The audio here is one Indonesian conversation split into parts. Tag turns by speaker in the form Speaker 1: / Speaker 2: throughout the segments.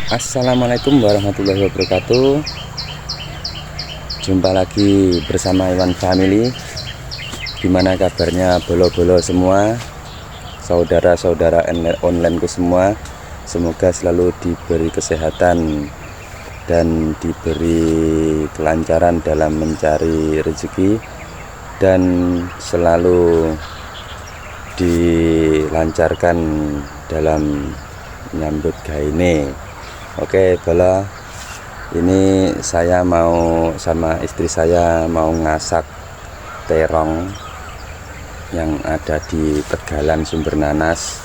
Speaker 1: Assalamualaikum warahmatullahi wabarakatuh. Jumpa lagi bersama Iwan Family. Gimana kabarnya bolo-bolo semua, saudara-saudara onlineku semua? Semoga selalu diberi kesehatan dan diberi kelancaran dalam mencari rezeki, dan selalu dilancarkan dalam menyambut gaine. Oke, bola. Ini saya mau sama istri saya mau ngasak terong yang ada di Tegalan Sumber Nanas.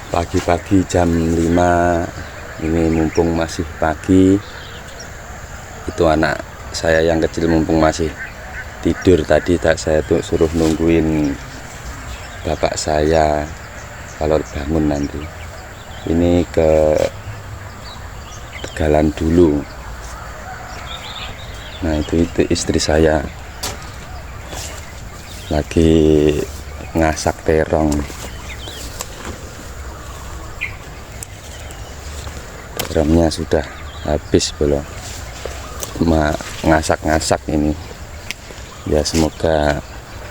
Speaker 1: Pagi-pagi jam 5 ini, mumpung masih pagi. Itu anak saya yang kecil mumpung masih tidur tadi, saya tuh suruh nungguin bapak saya kalau bangun nanti. Ini ke Tegalan dulu. Nah, itu istri saya lagi ngasak terong. Terongnya sudah habis belum, cuma ngasak-ngasak ini ya, semoga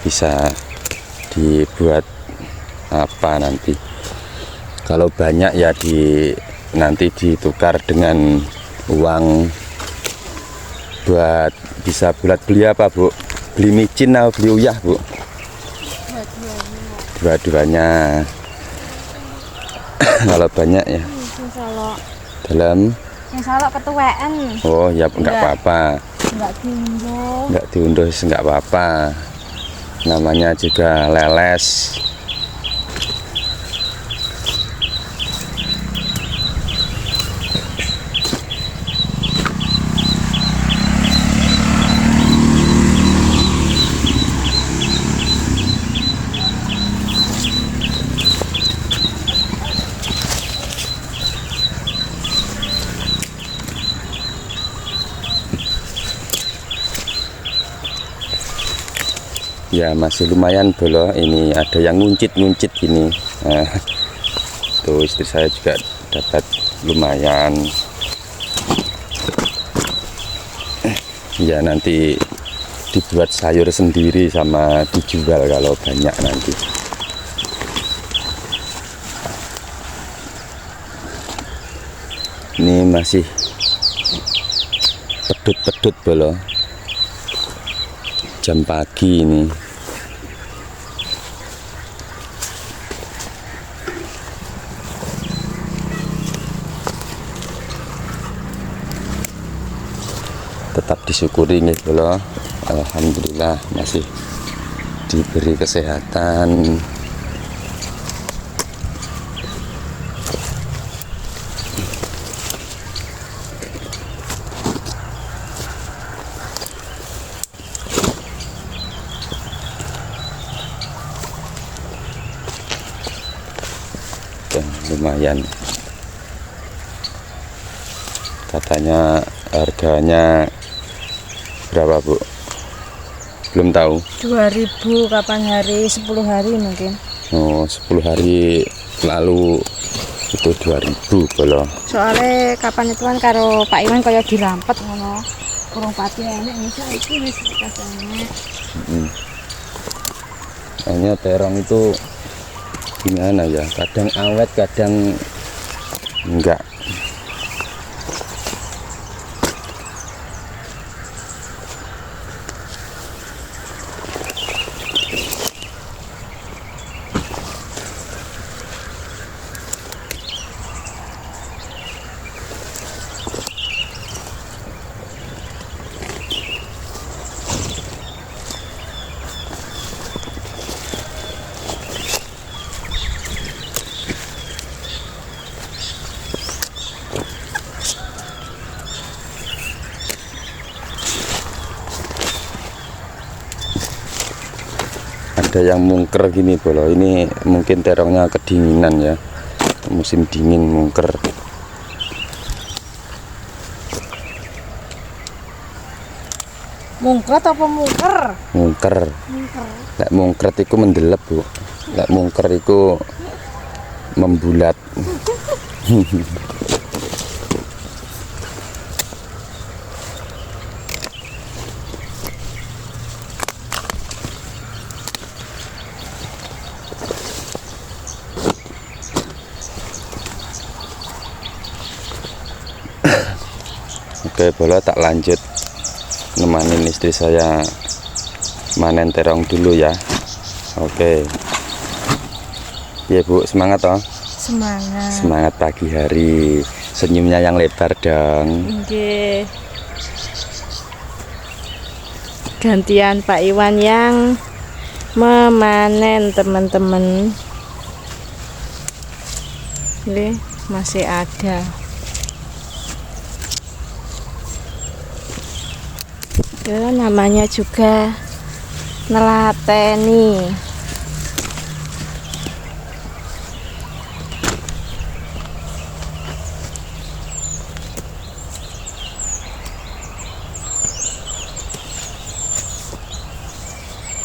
Speaker 1: bisa dibuat apa nanti. Kalau banyak ya nanti ditukar dengan uang buat bisa buat beli apa, Bu? Beli micin atau beli uyah, Bu? Dua-duanya. Kalau banyak ya dalam
Speaker 2: Salah ketuaan.
Speaker 1: oh ya, enggak apa-apa, enggak diunduh, enggak apa-apa, namanya juga leles. Ya masih lumayan bolo, ini ada yang nguncit-nguncit gini. Nah, tuh istri saya juga dapat lumayan. Ya nanti dibuat sayur sendiri sama dijual kalau banyak nanti. Ini masih pedut-pedut bolo, jam pagi ini. Tetap disyukuri nih bolo, alhamdulillah masih diberi kesehatan. Dan lumayan, katanya harganya berapa, Bu? Belum tahu.
Speaker 2: 2000 kapan hari? 10 hari mungkin.
Speaker 1: Oh, 10 hari lalu itu 2000 bolo.
Speaker 2: Soalnya kapan itu kan karo Pak Iwan kaya dirampet ngono. Kurang pati enek iso iki wis kasane.
Speaker 1: Hanya terong itu gimana ya? Kadang awet, kadang enggak. Ada yang mungker gini bolo, ini mungkin terongnya kedinginan ya, musim dingin mungker.
Speaker 2: Mungkret apa mungker?
Speaker 1: Mungker.
Speaker 2: Mungker.
Speaker 1: Lek mungkret iku mendelep, Bu. Lek mungker iku membulat. Oke, bola tak lanjut nemanin istri saya manen terong dulu ya. Oke. Ya Bu, semangat toh.
Speaker 2: Semangat.
Speaker 1: Semangat pagi hari. Senyumnya yang lebar dong.
Speaker 2: Oke. Gantian Pak Iwan yang memanen teman-teman. Ini masih ada. Ya, namanya juga nelateni.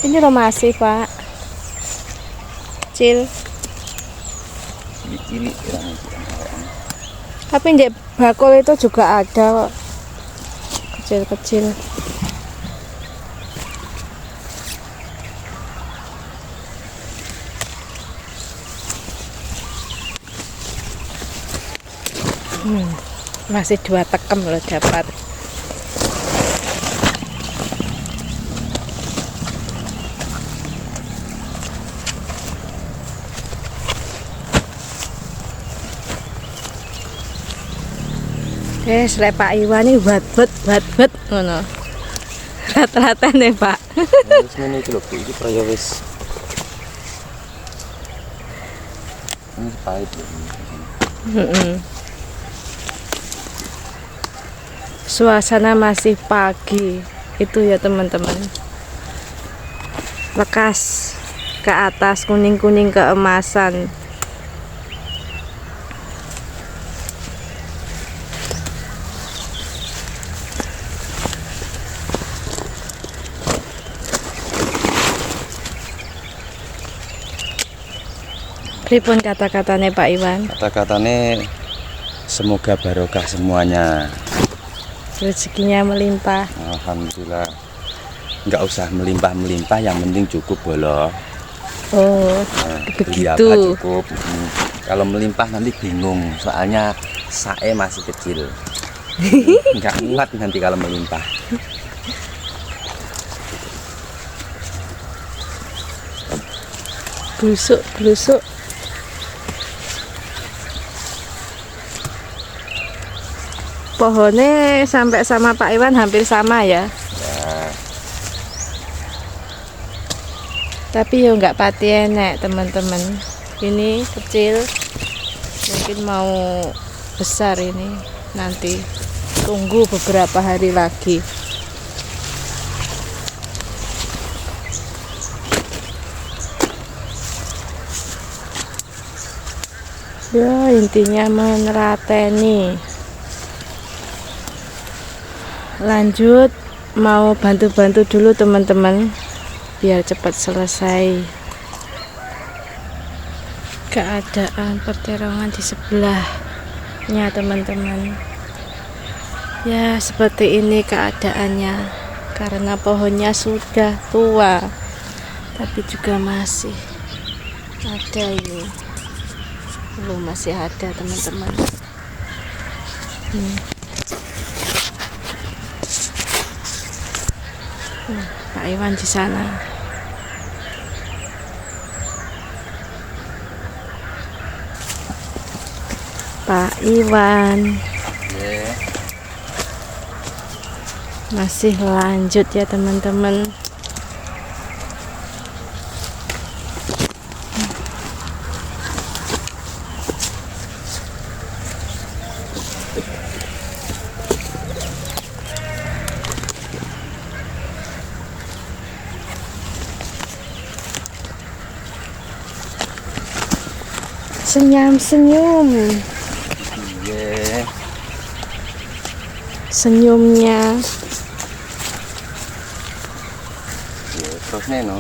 Speaker 2: Ini loh masih Pak, kecil. Tapi di bakul itu juga ada kecil-kecil. Masih 2 tekem loh dapat. Selek Pak Iwan ini buat ngono. Rata-rata nih Pak.
Speaker 1: Wis ngene iki lho Bu, iki kaya wis. Ini pahit lho.
Speaker 2: Suasana masih pagi itu ya teman-teman. Lekas ke atas, kuning-kuning keemasan. Pripun kata-katanya Pak Iwan?
Speaker 1: Kata-katanya semoga barokah semuanya.
Speaker 2: Rezekinya melimpah.
Speaker 1: Alhamdulillah. Nggak usah melimpah-melimpah, yang penting cukup bolo.
Speaker 2: Oh,
Speaker 1: Beli apa
Speaker 2: begitu.
Speaker 1: cukup. Kalau melimpah nanti bingung, soalnya sae masih kecil. Nggak muat nanti kalau melimpah.
Speaker 2: Busuk. Pohonnya sampai sama Pak Iwan hampir sama ya.
Speaker 1: Ya,
Speaker 2: Tapi ya nggak pati enek teman-teman. Ini kecil, mungkin mau besar ini nanti. Tunggu beberapa hari lagi. Ya intinya menerateni. Lanjut mau bantu-bantu dulu teman-teman biar cepat selesai. Keadaan perterongan di sebelahnya teman-teman. Ya seperti ini keadaannya karena pohonnya sudah tua tapi juga masih ada ini. Belum masih ada teman-teman. Pak Iwan di sana. Pak Iwan
Speaker 1: ya.
Speaker 2: masih lanjut ya teman-teman. Senyum-senyum.
Speaker 1: Iya.
Speaker 2: Senyumnya.
Speaker 1: Ya, terus nih no.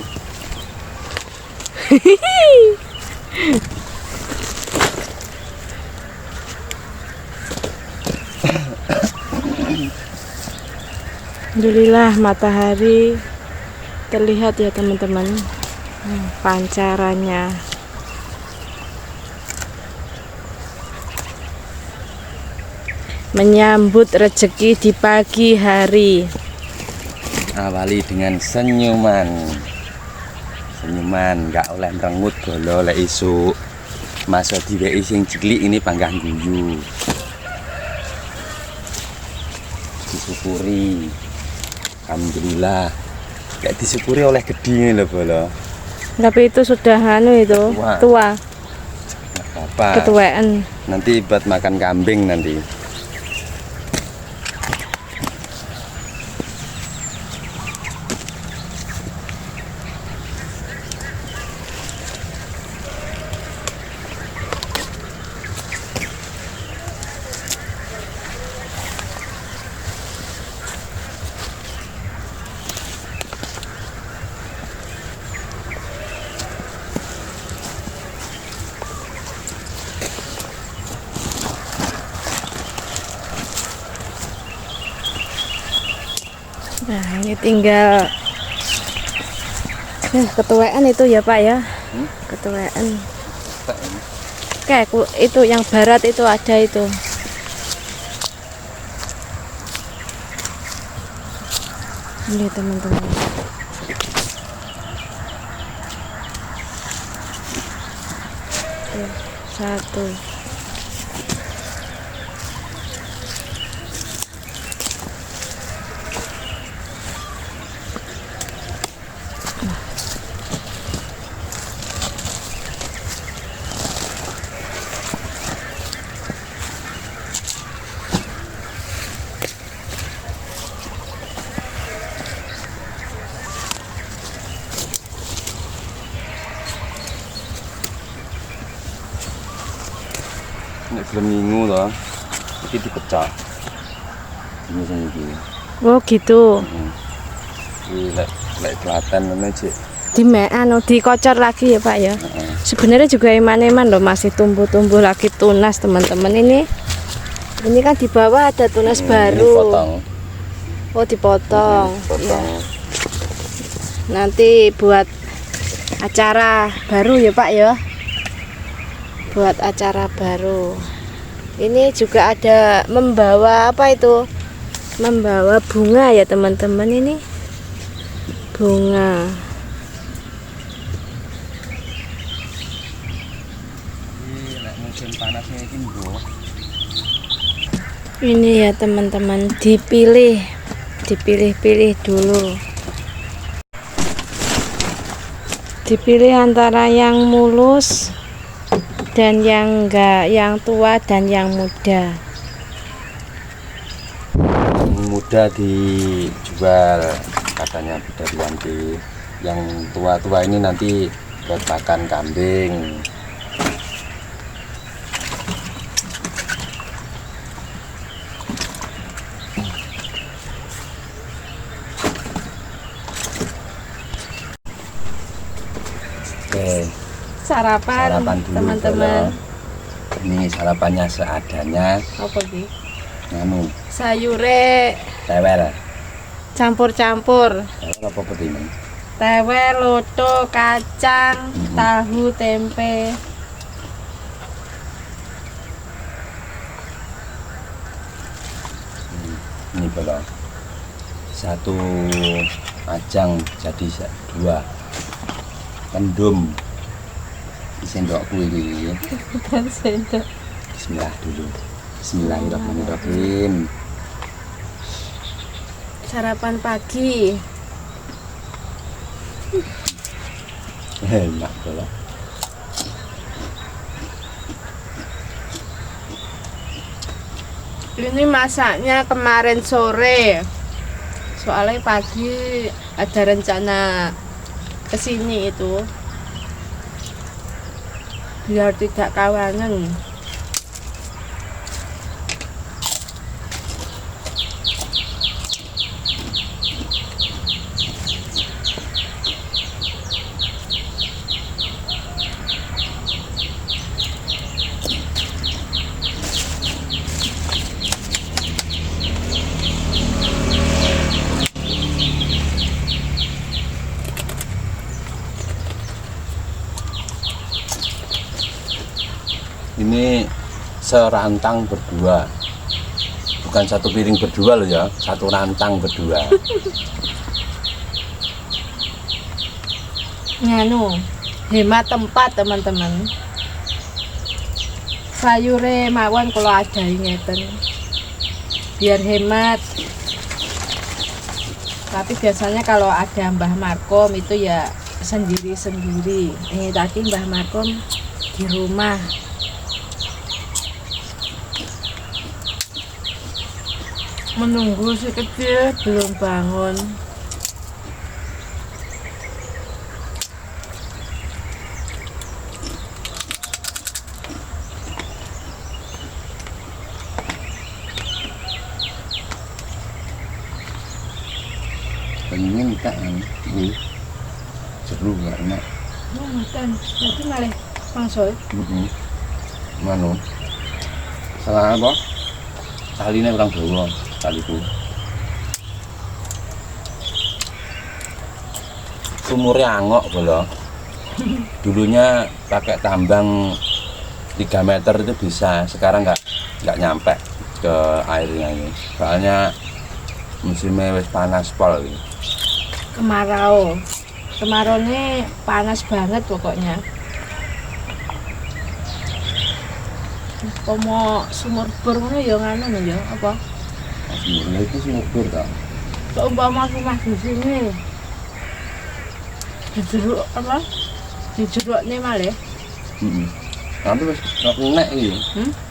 Speaker 2: Alhamdulillah matahari terlihat ya teman-teman. Pancarannya. Menyambut rezeki di pagi hari.
Speaker 1: Awali dengan senyuman. Senyuman, nggak oleh merengut golo lek isuk. Masa diweki sing cilik ini panggah guyu. Disyukuri. Alhamdulillah. Gak disyukuri oleh gede lho bolo.
Speaker 2: Tapi itu sudah itu tua.
Speaker 1: Apa?
Speaker 2: Ketuaan.
Speaker 1: Nanti buat makan kambing nanti.
Speaker 2: Nah ini tinggal ketuaan itu ya Pak ya. Ketuaan. Kayak itu yang barat itu ada itu. Ini teman-teman. Satu.
Speaker 1: Nek belum minggu loh, ini dipecah. Ini sini.
Speaker 2: Oh gitu.
Speaker 1: Ini lek kelatan mana cik?
Speaker 2: Dikocor lagi ya Pak ya. Sebenarnya juga eman-eman loh masih tumbuh-tumbuh lagi tunas teman-teman ini. Ini kan di bawah ada tunas baru.
Speaker 1: Dipotong.
Speaker 2: Oh dipotong.
Speaker 1: Potong.
Speaker 2: Ya. Nanti buat acara baru ya Pak ya. Buat acara baru. Ini juga ada membawa apa itu? Membawa bunga ya teman-teman ini. Bunga.
Speaker 1: Musim panasnya ini bro.
Speaker 2: Ini ya teman-teman dipilih dulu. Dipilih antara yang mulus dan yang enggak, yang tua dan yang muda.
Speaker 1: Muda dijual katanya dari nanti. Yang tua-tua ini nanti buat makan kambing. Oke.
Speaker 2: Sarapan
Speaker 1: Dulu
Speaker 2: teman-teman.
Speaker 1: Bolo. Ini sarapannya seadanya.
Speaker 2: Apa sih?
Speaker 1: Nganu,
Speaker 2: Sayure
Speaker 1: tewel.
Speaker 2: campur-campur.
Speaker 1: Tewel apa putih ini?
Speaker 2: Tewel, loto, kacang, tahu, tempe.
Speaker 1: Ini bolo. Satu ajang jadi dua. Kendum. Sendokku ini.
Speaker 2: Dan sendok.
Speaker 1: Bismillah dulu. Bismillahirrahmanirrahim.
Speaker 2: Sarapan pagi.
Speaker 1: Enak bolo.
Speaker 2: Ini masaknya kemarin sore. Soalnya pagi ada rencana kesini itu. Biar tidak kawangan.
Speaker 1: Ini serantang berdua. Bukan satu piring berdua loh ya, satu rantang berdua.
Speaker 2: Nganu, hemat tempat teman-teman. Sayure mawon kalau ada ngeten. Biar hemat. Tapi biasanya kalau ada Mbah Markom itu ya sendiri-sendiri. Ini tadi Mbah Markom di rumah. Menunggu si kecil belum bangun.
Speaker 1: Pengen tak ini seru nggak enak.
Speaker 2: Oh, makan. Nanti malah mangsul.
Speaker 1: Manu salah apa? Talinya kurang dawa taliku. Sumurnya angok bolo. Dulunya pakai tambang 3 meter itu bisa, sekarang nggak nyampe ke airnya ini. Soalnya musimnya wis panas pol ini.
Speaker 2: Kemarau. Kemarau ini panas banget pokoknya. Mau sumur bor ngono ya nganu ya apa?
Speaker 1: Sumurnya itu sumur bor tak?
Speaker 2: Seumpama rumah di sini. Di jeruk apa? Di jeruknya malah.
Speaker 1: Tapi wis nek iki.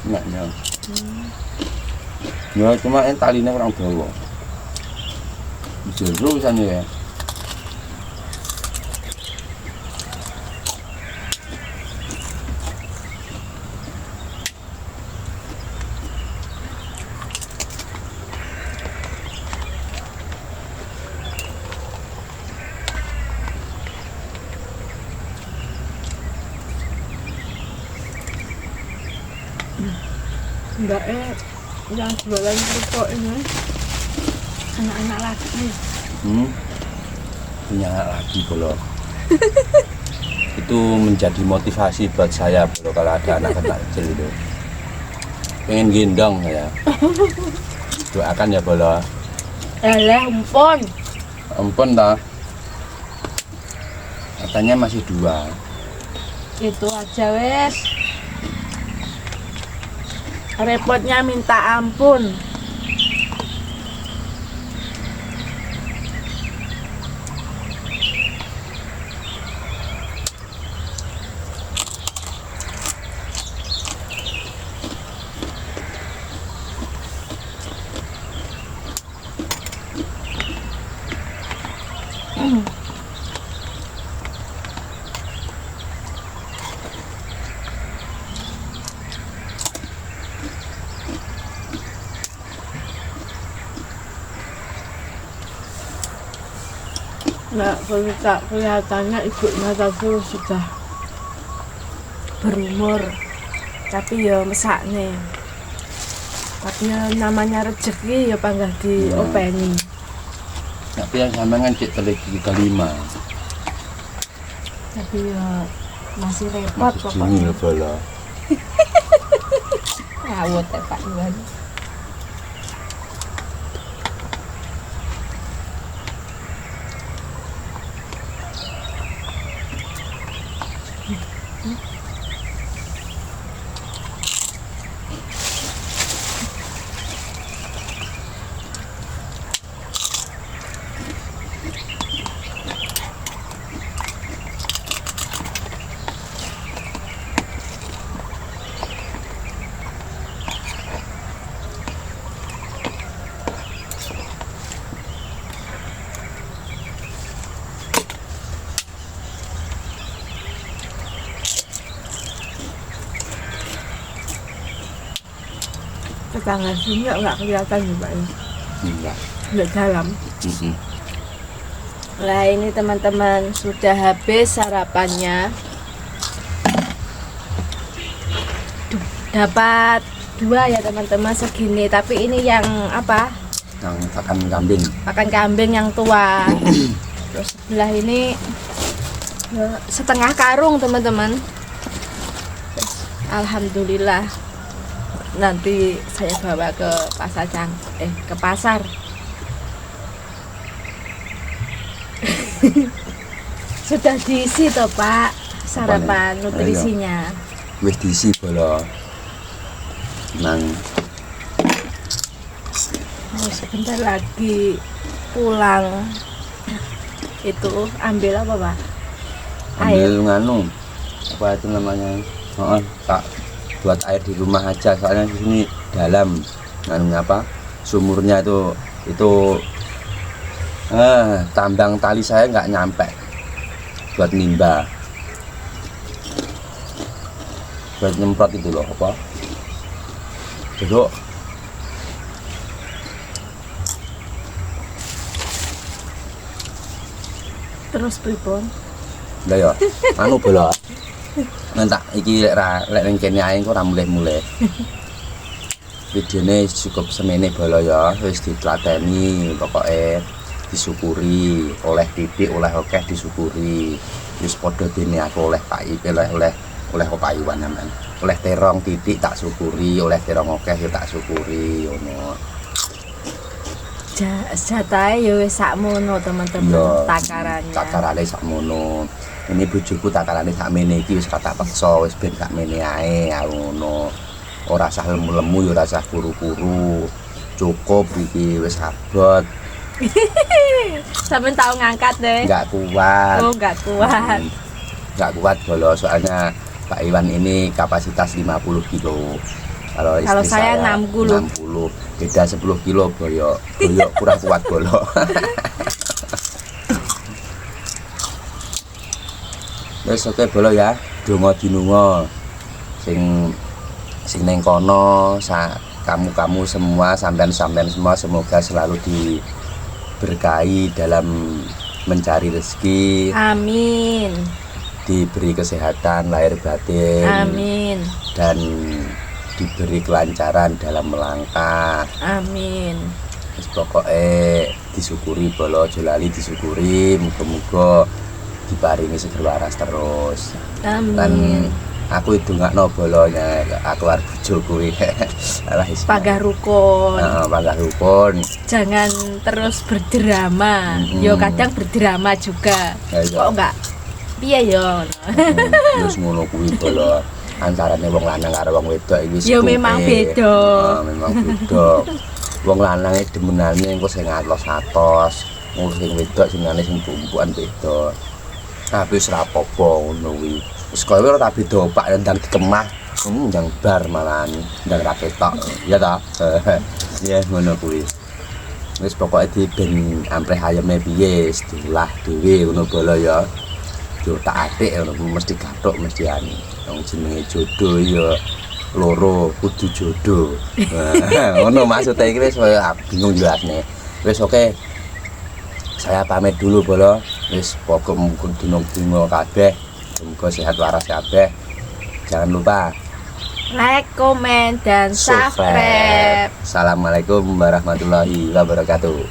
Speaker 1: Nek ya. Ya cuma talinya kurang dawa. Jeruk misalnya ya.
Speaker 2: Enggak yang jualan kerupuk ini anak-anak lagi.
Speaker 1: Punya anak lagi bolo. Itu menjadi motivasi buat saya bolo kalau ada anak-anak kecil itu. Pengen gendong ya. Doakan ya bolo.
Speaker 2: Empon.
Speaker 1: Ampun dah. Katanya masih 2.
Speaker 2: Itu aja wes. Repotnya minta ampun. Nggak kelihatannya ibunya tadi sudah berumur, tapi ya mesakne. Tapi ya namanya rezeki ya panggah diopeni.
Speaker 1: Tapi yang sama kan cek teleki kelima.
Speaker 2: Tapi ya masih repot
Speaker 1: Masih
Speaker 2: pokoknya.
Speaker 1: jengil bolo.
Speaker 2: Ngawut ya Pak Iwan. Tetangga sini nggak kelihatan ya Pak ya? Nggak dalam. Nah ini teman-teman sudah habis sarapannya. Dapat 2 ya teman-teman segini. Tapi ini yang apa?
Speaker 1: Yang pakan kambing.
Speaker 2: Pakan kambing yang tua. Terus sebelah ini setengah karung teman-teman. Alhamdulillah. Nanti saya bawa ke ke pasar. Sudah diisi toh Pak sarapan nutrisinya.
Speaker 1: Wis diisi bolo. Nang
Speaker 2: Sebentar lagi pulang. Itu ambil apa Pak?
Speaker 1: ambil nganu apa itu namanya? Tak buat air di rumah aja soalnya di sini dalam nganunya apa? Sumurnya itu tambang tali saya nggak nyampe buat nimba. Buat nyemprot itu loh apa? Duduk.
Speaker 2: Terus pripun?
Speaker 1: Lah ya, anu bola. Ngentak iki lek ning kene ae kok ora mulih-mulih. Videone cukup semene bola ya, wis ditlateni pokoke disyukuri, oleh titik oleh akeh disyukuri. Wis padha dene aku oleh pai oleh payuan sampean. Oleh terong titik tak syukuri, oleh terong akeh ya tak syukuri ngono.
Speaker 2: Jatahe ya wis sakmono teman-teman takarannya.
Speaker 1: Takarane sakmono. Ini bojoku takarane sakmene iki wis kata peksa wis ben sakmene ae ngono. Ora usah lemu-lemu ya ora usah kuru-kuru. Cukup iki wis abot.
Speaker 2: Sampeyan tahu ngangkat deh.
Speaker 1: Enggak kuat.
Speaker 2: Oh, enggak kuat.
Speaker 1: Enggak kuat bolo soalnya Pak Iwan ini kapasitas 50 kilo. Kalau istri
Speaker 2: saya 60.
Speaker 1: Beda 10 kilo boyok kurang kuat bolo. Wis oke bolo ya, donga dinunga sing neng kono kamu semua sampean semua semoga selalu diberkahi dalam mencari rezeki.
Speaker 2: Amin.
Speaker 1: Diberi kesehatan lahir batin.
Speaker 2: Amin.
Speaker 1: Dan diberi kelancaran dalam melangkah.
Speaker 2: Amin.
Speaker 1: Terus pokoknya disyukuri bolo jolali disyukuri muga-muga diparingi seger waras terus.
Speaker 2: Amin.
Speaker 1: Dan aku itu nggak no bolonya aku harus bojoku
Speaker 2: Panggah rukun.
Speaker 1: Panggah rukun.
Speaker 2: Jangan terus berdrama. Yo kadang berdrama juga. Kok enggak piye yo.
Speaker 1: Terus ngono kuwi bolo. Antarane wong lanang karo wong wedok iki
Speaker 2: ya memang beda.
Speaker 1: Memang beda. Wong lanang demenane engko sing atos-atos, wong sing wedok senengane sing bumbukan beda. Tapi wis ora apa-apa ngono kuwi. Wis kowe ora beda Pak ndang dikemah, ndang bar malahan, ndang ra ketok. Ya ta? Ya ngono kuwi. Wis pokoke ben ampreh ayeme piye wis diolah dhewe ngono bolo ya. Yo tak atik ngono mesti gathuk mesti anu. Wong jenenge jodoh ya loro kudu jodoh. Ngono maksudnya iki wis bingung jelasne. Wis oke. Saya pamit dulu bolo. Wis pokok dunung-dunung kabeh. Semoga sehat waras kabeh. Jangan lupa
Speaker 2: like, komen dan subscribe.
Speaker 1: Assalamualaikum warahmatullahi wabarakatuh.